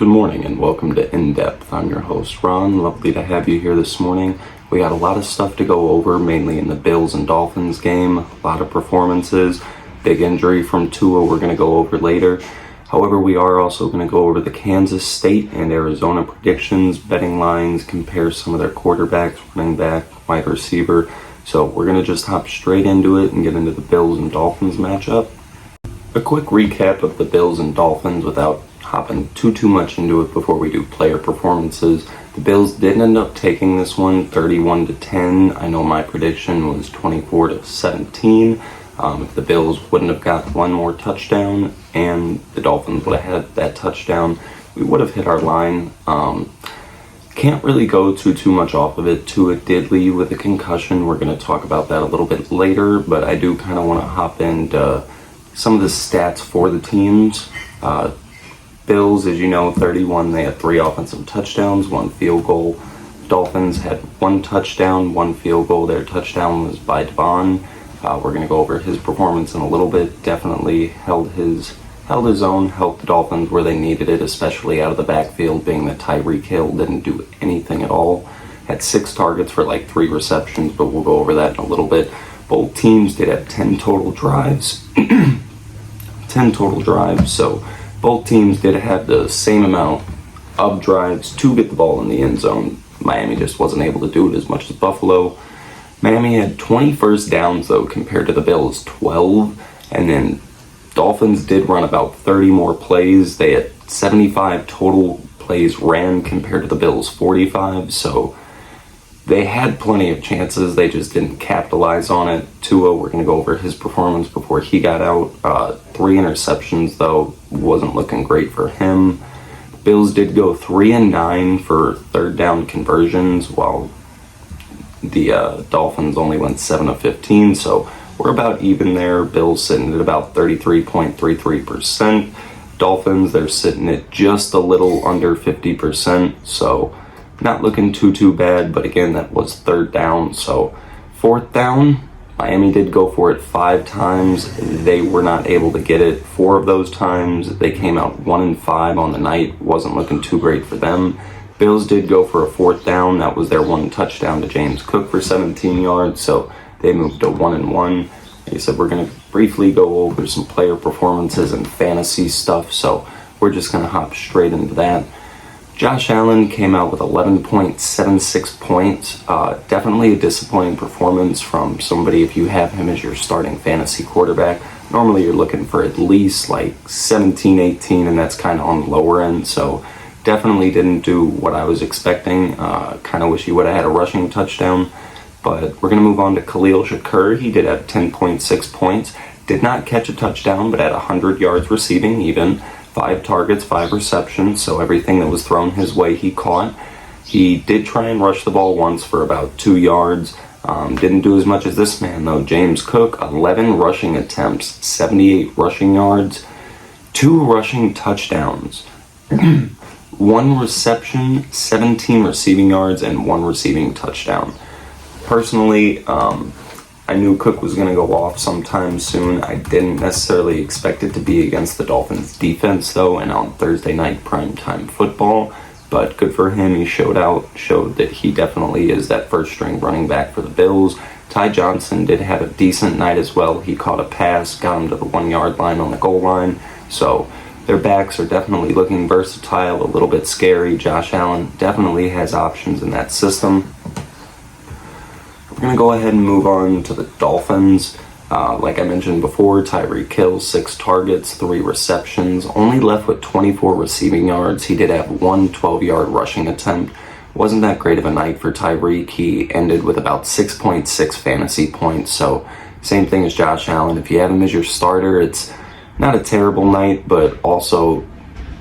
Good morning and welcome to In Depth. I'm your host, Ron. Lovely to have you here this morning. We got a lot of stuff to go over, mainly in the Bills and Dolphins game. A lot of performances. Big injury from Tua we're going to go over later. However, we are also going to go over the Kansas State and Arizona predictions, betting lines, compare some of their quarterbacks, running back, wide receiver. So we're going to just hop straight into it and get into the Bills and Dolphins matchup. A quick recap of the Bills and Dolphins without hopping too much into it before we do player performances. The Bills did end up taking this one 31-10. I know my prediction was 24-17. If the Bills wouldn't have got one more touchdown and the Dolphins would have had that touchdown, we would have hit our line. Can't really go too much off of it. Tua did leave with a concussion. We're going to talk about that a little bit later, but I do kind of want to hop into some of the stats for the teams. Bills, as you know, 31, they had 3 offensive touchdowns, 1 field goal. Dolphins had 1 touchdown, 1 field goal. Their touchdown was by Devon. We're going to go over his performance in a little bit. Definitely held his own, helped the Dolphins where they needed it, especially out of the backfield, being that Tyreek Hill didn't do anything at all. Had 6 targets for 3 receptions, but we'll go over that in a little bit. Both teams did have 10 total drives. 10 total drives, so both teams did have the same amount of drives to get the ball in the end zone. Miami just wasn't able to do it as much as Buffalo. Miami had 20 first downs, though, compared to the Bills' 12. And then Dolphins did run about 30 more plays. They had 75 total plays ran compared to the Bills' 45. So they had plenty of chances. They just didn't capitalize on it. Tua, we're going to go over his performance before he got out. 3 interceptions, though, wasn't looking great for him. Bills did go 3-9 for third down conversions, while the Dolphins only went 7-15, so we're about even there. Bills sitting at about 33.33%. Dolphins, they're sitting at just a little under 50%, so not looking too bad, but again, that was third down. So fourth down, Miami did go for it 5 times. They were not able to get it. 4 of those times, they came out 1-5 on the night. Wasn't looking too great for them. Bills did go for a 4th down. That was their 1 touchdown to James Cook for 17 yards, so they moved to 1-1. Like I said, we're going to briefly go over some player performances and fantasy stuff, so we're just going to hop straight into that. Josh Allen came out with 11.76 points. Definitely a disappointing performance from somebody if you have him as your starting fantasy quarterback. Normally you're looking for at least 17, 18, and that's kind of on the lower end, so definitely didn't do what I was expecting. Kind of wish he would have had a rushing touchdown. But we're going to move on to Khalil Shakir. He did have 10.6 points. Did not catch a touchdown, but had 100 yards receiving even. 5 targets, 5 receptions, so everything that was thrown his way he caught. He did try and rush the ball once for about 2 yards. Didn't do as much as this man, though. James Cook, 11 rushing attempts, 78 rushing yards, 2 rushing touchdowns. 1 reception, 17 receiving yards, and 1 receiving touchdown. Personally, I knew Cook was going to go off sometime soon. I didn't necessarily expect it to be against the Dolphins defense, though, and on Thursday night primetime football. But good for him. He showed that he definitely is that first-string running back for the Bills. Ty Johnson did have a decent night as well. He caught a pass, got him to the 1-yard line on the goal line. So their backs are definitely looking versatile, a little bit scary. Josh Allen definitely has options in that system. We're going to go ahead and move on to the Dolphins. Like I mentioned before, Tyreek Hill, 6 targets, 3 receptions, only left with 24 receiving yards. He did have 1 12-yard rushing attempt. Wasn't that great of a night for Tyreek. He ended with about 6.6 fantasy points, so same thing as Josh Allen. If you have him as your starter, it's not a terrible night, but also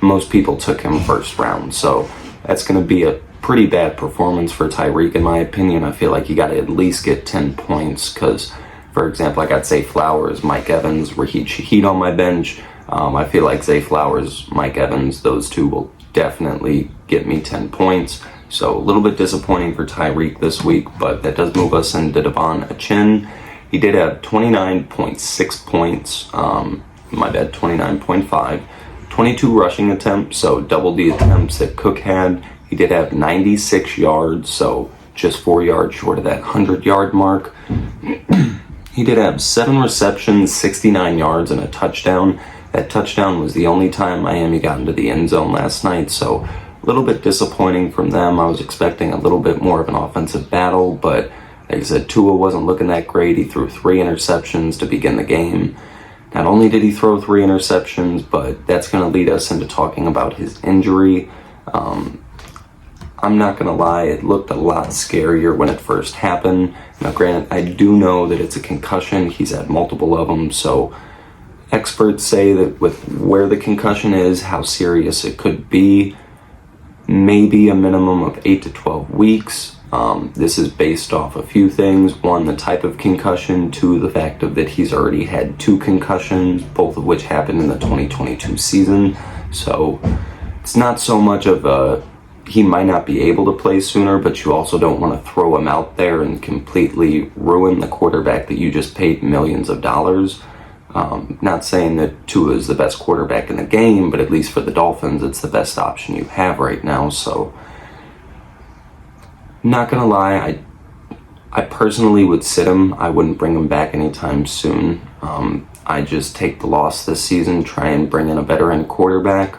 most people took him first round, so that's going to be a pretty bad performance for Tyreek, in my opinion. I feel like you got to at least get 10 points because, for example, I got Zay Flowers, Mike Evans, Raheem Shaheed on my bench. I feel like Zay Flowers, Mike Evans, those two will definitely get me 10 points. So a little bit disappointing for Tyreek this week, but that does move us into Devon Achane. He did have 29.6 points, 29.5. 22 rushing attempts, so double the attempts that Cook had. He did have 96 yards, so just 4 yards short of that 100-yard mark. He did have 7 receptions, 69 yards, and a touchdown. That touchdown was the only time Miami got into the end zone last night, so a little bit disappointing from them. I was expecting a little bit more of an offensive battle, but like I said, Tua wasn't looking that great. He threw 3 interceptions to begin the game. Not only did he throw 3 interceptions, but that's going to lead us into talking about his injury. I'm not going to lie, it looked a lot scarier when it first happened. Now, granted, I do know that it's a concussion. He's had multiple of them, so experts say that with where the concussion is, how serious it could be, maybe a minimum of 8 to 12 weeks. This is based off a few things. 1, the type of concussion. 2, the fact of that he's already had 2 concussions, both of which happened in the 2022 season. So it's not so much of a he might not be able to play sooner, but you also don't want to throw him out there and completely ruin the quarterback that you just paid millions of dollars. Not saying that Tua is the best quarterback in the game, but at least for the Dolphins, it's the best option you have right now. So, not gonna lie, I personally would sit him. I wouldn't bring him back anytime soon. I just take the loss this season, try and bring in a veteran quarterback.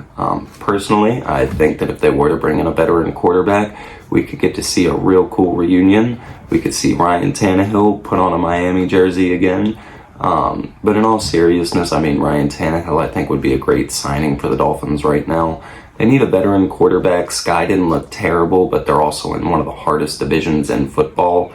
Personally, I think that if they were to bring in a veteran quarterback, we could get to see a real cool reunion. We could see Ryan Tannehill put on a Miami jersey again. But in all seriousness, I mean, Ryan Tannehill, I think, would be a great signing for the Dolphins right now. They need a veteran quarterback. Sky didn't look terrible, but they're also in one of the hardest divisions in football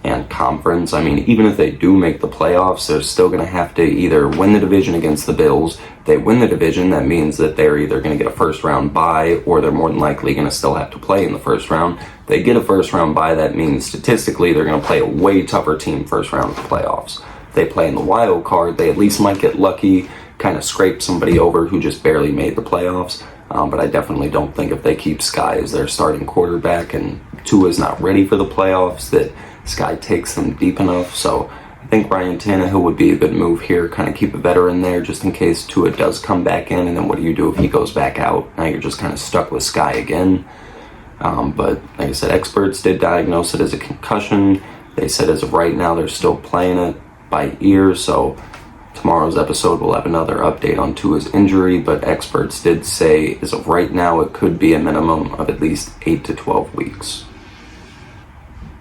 and conference. I mean, even if they do make the playoffs, they're still going to have to either win the division against the Bills. If they win the division, that means that they're either going to get a first-round bye, or they're more than likely going to still have to play in the first round. If they get a first-round bye, that means statistically they're going to play a way tougher team first round of the playoffs. If they play in the wild card, they at least might get lucky, kind of scrape somebody over who just barely made the playoffs. But I definitely don't think if they keep Sky as their starting quarterback and Tua's not ready for the playoffs, that Sky takes them deep enough. So I think Ryan Tannehill would be a good move here, kind of keep a veteran there just in case Tua does come back in, and then what do you do if he goes back out? Now you're just kind of stuck with Sky again. But like I said, experts did diagnose it as a concussion. They said as of right now they're still playing it by ear, so tomorrow's episode will have another update on Tua's injury, but experts did say as of right now it could be a minimum of at least 8 to 12 weeks.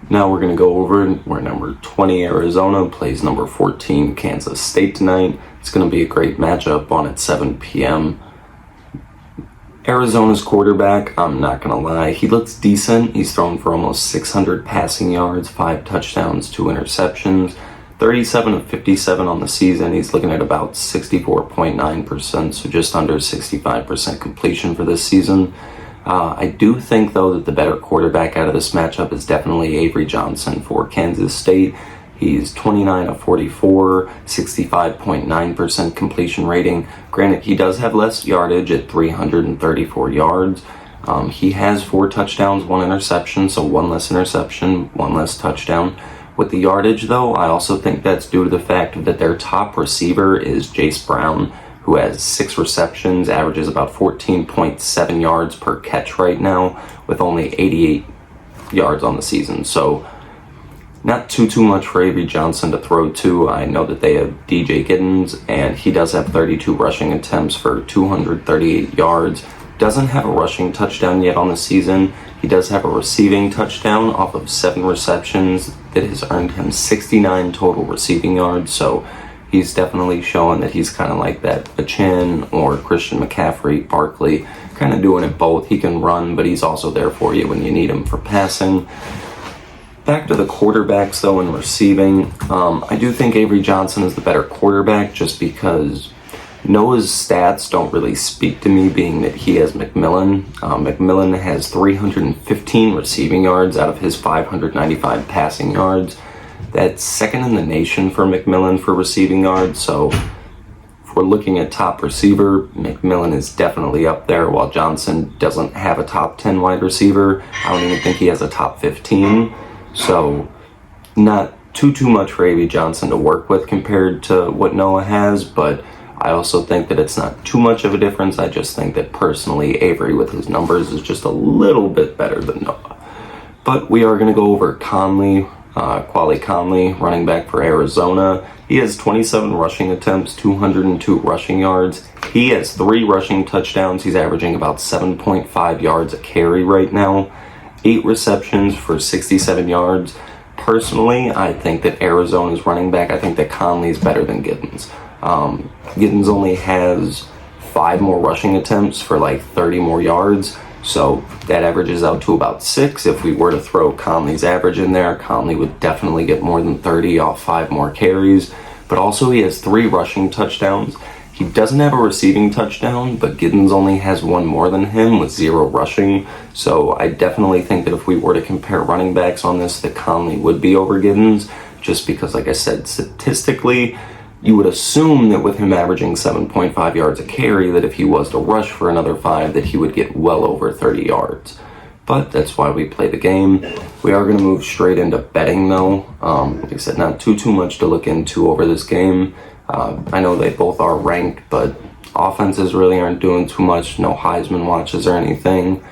Now we're going to go over where number 20 Arizona plays number 14 Kansas State tonight. It's going to be a great matchup on at 7 p.m. Arizona's quarterback, I'm not going to lie, he looks decent. He's thrown for almost 600 passing yards, 5 touchdowns, 2 interceptions. 37 of 57 on the season. He's looking at about 64.9%, so just under 65% completion for this season. I do think, though, that the better quarterback out of this matchup is definitely Avery Johnson for Kansas State. He's 29 of 44, 65.9% completion rating. Granted, he does have less yardage at 334 yards. He has 4 touchdowns, 1 interception, so 1 less interception, 1 less touchdown. With the yardage, though, I also think that's due to the fact that their top receiver is Jace Brown, who has 6 receptions, averages about 14.7 yards per catch right now, with only 88 yards on the season. So not too much for Avery Johnson to throw to. I know that they have DJ Giddens, and he does have 32 rushing attempts for 238 yards. Doesn't have a rushing touchdown yet on the season. He does have a receiving touchdown off of 7 receptions that has earned him 69 total receiving yards. So he's definitely showing that he's kind of like that Achin or Christian McCaffrey, Barkley, kind of doing it both. He can run, but he's also there for you when you need him for passing. Back to the quarterbacks, though, in receiving. I do think Avery Johnson is the better quarterback just because Noah's stats don't really speak to me, being that he has McMillan. McMillan has 315 receiving yards out of his 595 passing yards. That's second in the nation for McMillan for receiving yards, so if we're looking at top receiver, McMillan is definitely up there, while Johnson doesn't have a top 10 wide receiver. I don't even think he has a top 15, so not too much for Avery Johnson to work with compared to what Noah has, but I also think that it's not too much of a difference. I just think that personally, Avery with his numbers is just a little bit better than Noah. But we are going to go over Conley, Quali Conley, running back for Arizona. He has 27 rushing attempts, 202 rushing yards. He has 3 rushing touchdowns. He's averaging about 7.5 yards a carry right now. 8 receptions for 67 yards. Personally, I think that Arizona's running back, I think that Conley's better than Giddens. Giddens only has 5 more rushing attempts for like 30 more yards. So that averages out to about 6. If we were to throw Conley's average in there, Conley would definitely get more than 30 off 5 more carries. But also he has 3 rushing touchdowns. He doesn't have a receiving touchdown, but Giddens only has 1 more than him with 0 rushing. So I definitely think that if we were to compare running backs on this, that Conley would be over Giddens, just because, like I said, statistically, you would assume that with him averaging 7.5 yards a carry, that if he was to rush for another 5, that he would get well over 30 yards. But that's why we play the game. We are going to move straight into betting, though. Like I said, not too much to look into over this game. I know they both are ranked, but offenses really aren't doing too much. No Heisman watches or anything.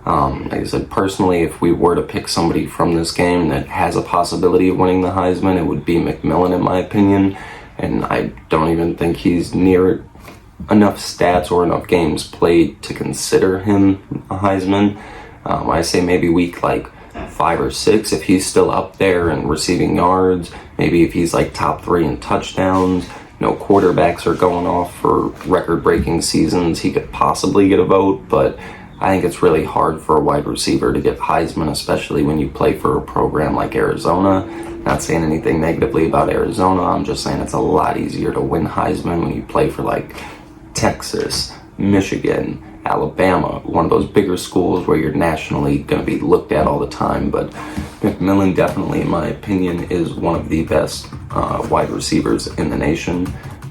Like I said, personally, if we were to pick somebody from this game that has a possibility of winning the Heisman, it would be McMillan, in my opinion. And I don't even think he's near enough stats or enough games played to consider him a Heisman. I say maybe week like 5 or 6, if he's still up there in receiving yards, maybe if he's like top 3 in touchdowns, no quarterbacks are going off for record-breaking seasons, he could possibly get a vote, but I think it's really hard for a wide receiver to get Heisman, especially when you play for a program like Arizona. Not saying anything negatively about Arizona, I'm just saying it's a lot easier to win Heisman when you play for like Texas, Michigan, Alabama, one of those bigger schools where you're nationally going to be looked at all the time. But McMillan definitely, in my opinion, is one of the best wide receivers in the nation.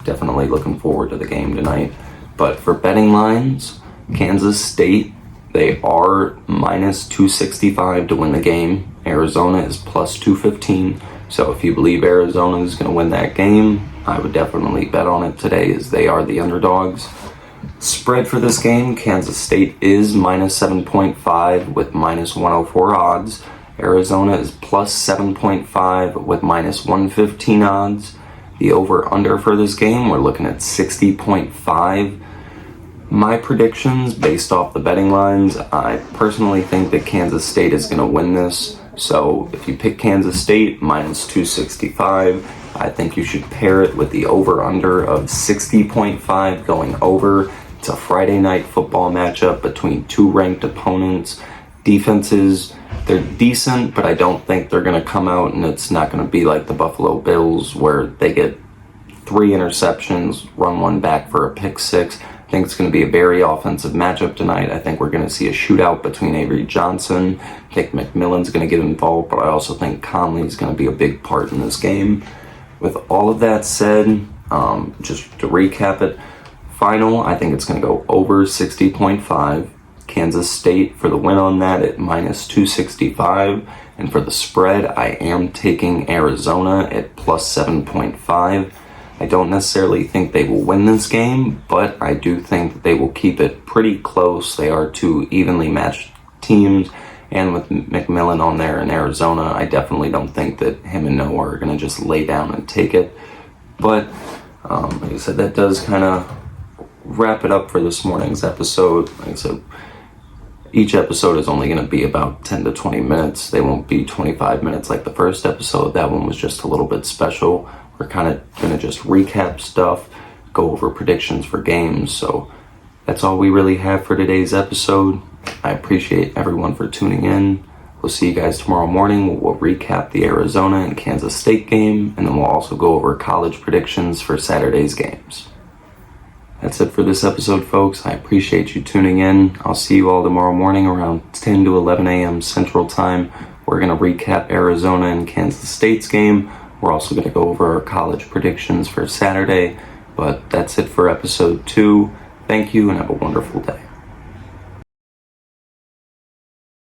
Definitely looking forward to the game tonight. But for betting lines, Kansas State, they are minus 265 to win the game. Arizona is plus 215. So if you believe Arizona is going to win that game, I would definitely bet on it today, as they are the underdogs. Spread for this game, Kansas State is minus 7.5 with minus 104 odds. Arizona is plus 7.5 with minus 115 odds. The over-under for this game, we're looking at 60.5. My predictions, based off the betting lines, I personally think that Kansas State is going to win this. So if you pick Kansas State, minus 265, I think you should pair it with the over-under of 60.5 going over. It's a Friday night football matchup between 2 ranked opponents. Defenses, they're decent, but I don't think they're going to come out and it's not going to be like the Buffalo Bills where they get 3 interceptions, run 1 back for a pick 6. I think it's going to be a very offensive matchup tonight. I think we're going to see a shootout between Avery Johnson. I think McMillan's going to get involved, but I also think Conley's going to be a big part in this game. With all of that said, just to recap it, final, I think it's going to go over 60.5. Kansas State for the win on that at minus 265. And for the spread, I am taking Arizona at plus 7.5. I don't necessarily think they will win this game, but I do think that they will keep it pretty close. They are 2 evenly matched teams, and with McMillan on there in Arizona, I definitely don't think that him and Noah are going to just lay down and take it. But, like I said, that does kind of wrap it up for this morning's episode. Like I said, each episode is only going to be about 10 to 20 minutes. They won't be 25 minutes like the first episode. That one was just a little bit special. We're kind of going to just recap stuff, go over predictions for games. So that's all we really have for today's episode. I appreciate everyone for tuning in. We'll see you guys tomorrow morning. We'll recap the Arizona and Kansas State game, and then we'll also go over college predictions for Saturday's games. That's it for this episode, folks. I appreciate you tuning in. I'll see you all tomorrow morning around 10 to 11 a.m. Central Time. We're going to recap Arizona and Kansas State's game. We're also going to go over our college predictions for Saturday. But that's it for episode 2. Thank you and have a wonderful day.